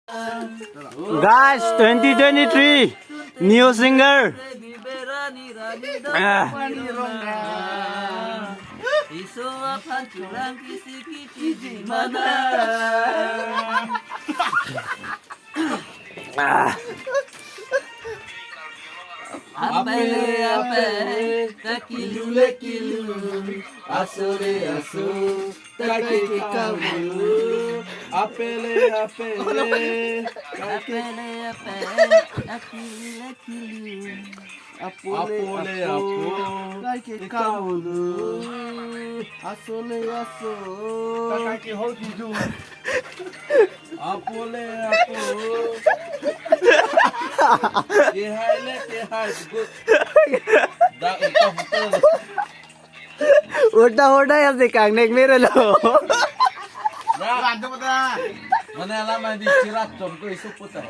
Guys, 2023 new singer. Ape, takilu lekilu, asole aso, takeke kaulu. Apele, apole, apo, takeke kaulu. Asole aso, takeke hokidu. Apole, apo. Udah ya si Kang Nek mere lo. Mana lama di cirat com ko isu putar.